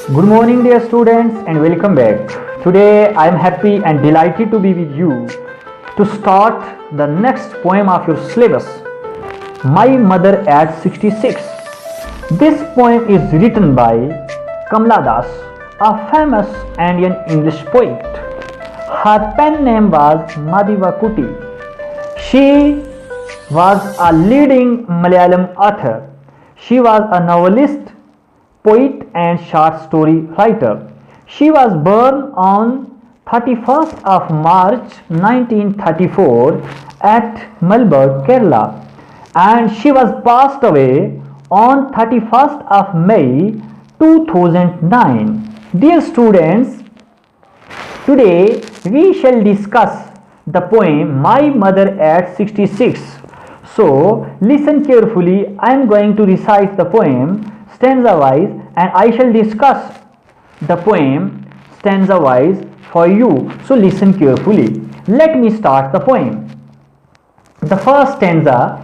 Good morning, dear students, and welcome back. Today, I am happy and delighted to be with you to start the next poem of your syllabus, My Mother at 66. This poem is written by Kamala Das, a famous Indian English poet. Her pen name was Madhiva Kuti. She was a leading Malayalam author. She was a novelist, poet and short story writer. She was born on 31st of March 1934 at Melbourne, Kerala, and she was passed away on 31st of May 2009. Dear students, today we shall discuss the poem My Mother at 66. So listen carefully. I am going to recite the poem stanza wise and I shall discuss the poem stanza wise for you. So listen carefully. Let me start the poem. The first stanza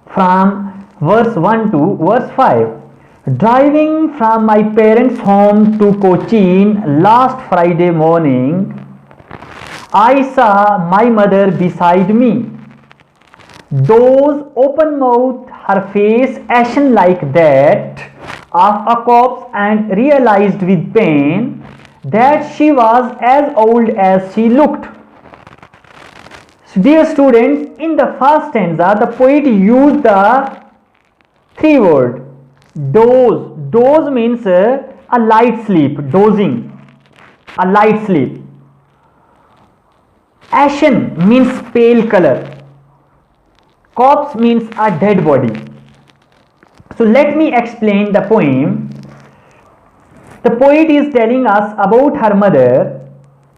from verse 1 to verse 5. Driving from my parents' home to Cochin last Friday morning, I saw my mother beside me. Those open mouth, her face ashen like that of a corpse, and realized with pain that she was as old as she looked. So dear students, in the first stanza, the poet used the three words. Doze. Doze means a light sleep, dozing, a light sleep. Ashen means pale color. Corpse means a dead body. So let me explain the poem. The poet is telling us about her mother.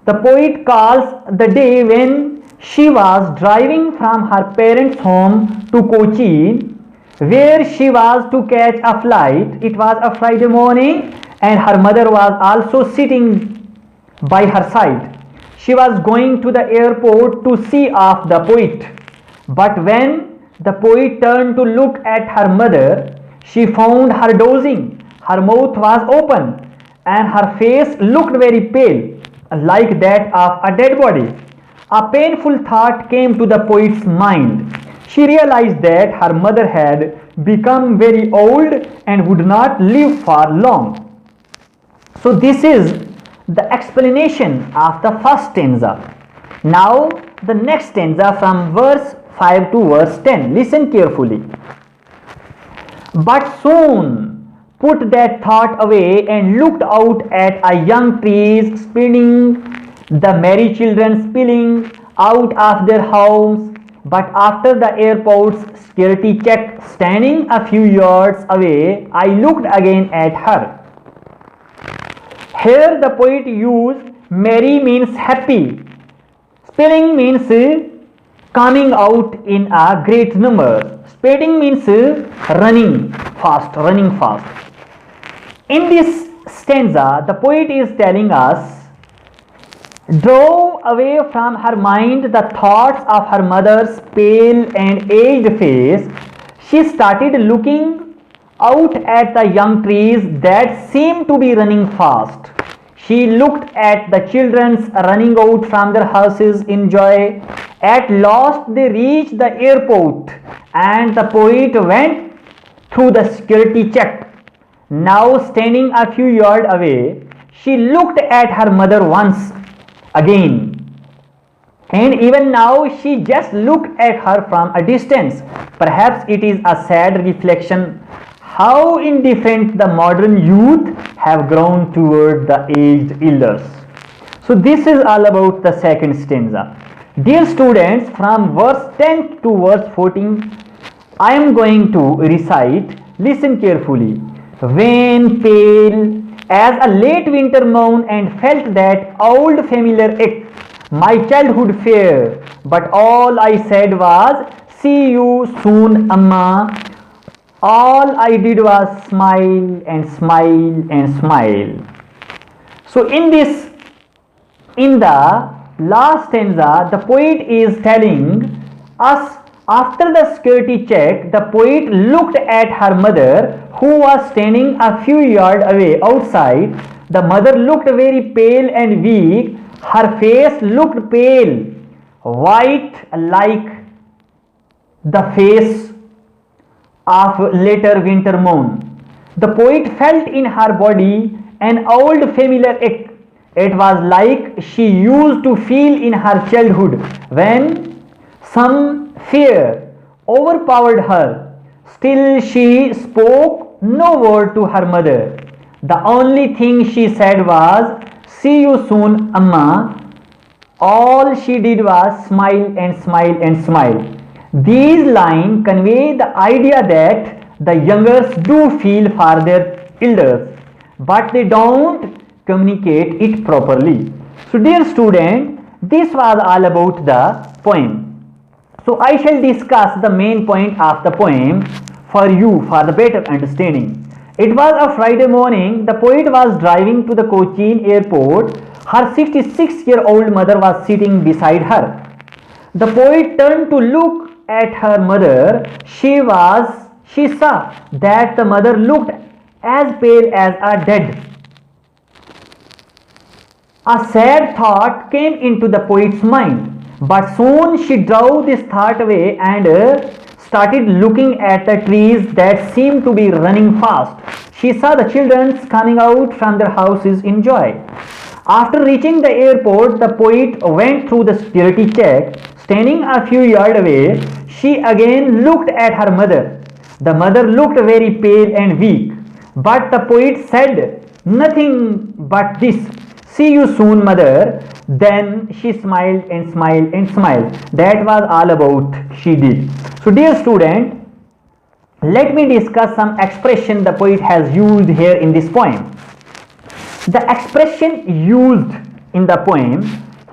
The poet calls the day when she was driving from her parents' home to Kochi, where she was to catch a flight. It was a Friday morning and her mother was also sitting by her side. She was going to the airport to see off the poet. But when the poet turned to look at her mother, she found her dozing. Her mouth was open and her face looked very pale, like that of a dead body. A painful thought came to the poet's mind. She realized that her mother had become very old and would not live for long. So this is the explanation of the first stanza. Now the next stanza from verse 5 to verse 10. Listen carefully. But soon put that thought away and looked out at a young trees spinning, the merry children spilling out of their homes. But after the airport's security check, standing a few yards away, I looked again at her. Here the poet used merry means happy, spilling means coming out in a great number, speeding means running fast. In this stanza, the poet is telling us, drove away from her mind the thoughts of her mother's pale and aged face. She started looking out at the young trees that seemed to be running fast. She looked at the children running out from their houses in joy. At last they reached the airport and the poet went through the security check. Now standing a few yards away, she looked at her mother once again. And even now she just looked at her from a distance. Perhaps it is a sad reflection how indifferent the modern youth have grown toward the aged elders. So this is all about the second stanza. Dear students, from verse 10 to verse 14, I am going to recite. Listen carefully. When pale as a late winter moon and felt that old familiar ache, my childhood fair, but all I said was, see you soon, Amma. All I did was smile and smile and smile. So in the last stanza, the poet is telling us, after the security check, the poet looked at her mother who was standing a few yards away outside The mother looked very pale and weak. Her face looked pale, white like the face of later winter moon. The poet felt in her body an old familiar ache. It was like she used to feel in her childhood when some fear overpowered her. Still, she spoke no word to her mother. The only thing she said was, "See you soon, Amma." All she did was smile and smile and smile. These lines convey the idea that the youngers do feel for their elders, but they don't communicate it properly. So, dear student, this was all about the poem. So, I shall discuss the main point of the poem for you for the better understanding. It was a Friday morning. The poet was driving to the Cochin airport. Her 66-year-old mother was sitting beside her. The poet turned to look at her mother. She saw that the mother looked as pale as a dead. A sad thought came into the poet's mind, but soon she drove this thought away and started looking at the trees that seemed to be running fast. She saw the children coming out from their houses in joy. After reaching the airport, the poet went through the security check. Standing a few yards away, she again looked at her mother. The mother looked very pale and weak, but the poet said nothing but this, "See you soon, mother." Then she smiled and smiled and smiled. That was all about she did. So, dear student, let me discuss some expression the poet has used here in this poem. The expression used in the poem,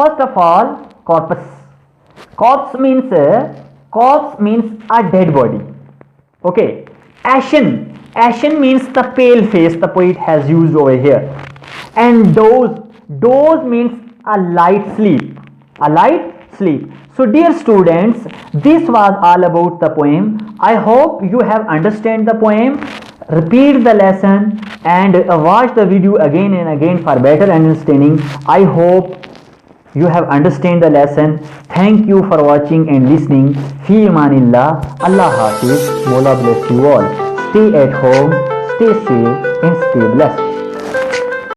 first of all, corpus. Corpse means a dead body. Okay. Ashen means the pale face the poet has used over here. And doze means a light sleep. So, dear students, this was all about the poem. I hope you have understand the poem. Repeat the lesson and watch the video again and again for better understanding. I hope you have understand the lesson. Thank you for watching and listening. Fi amanillah. Allah Hafiz. Mola bless you all. Stay at home, stay safe and stay blessed.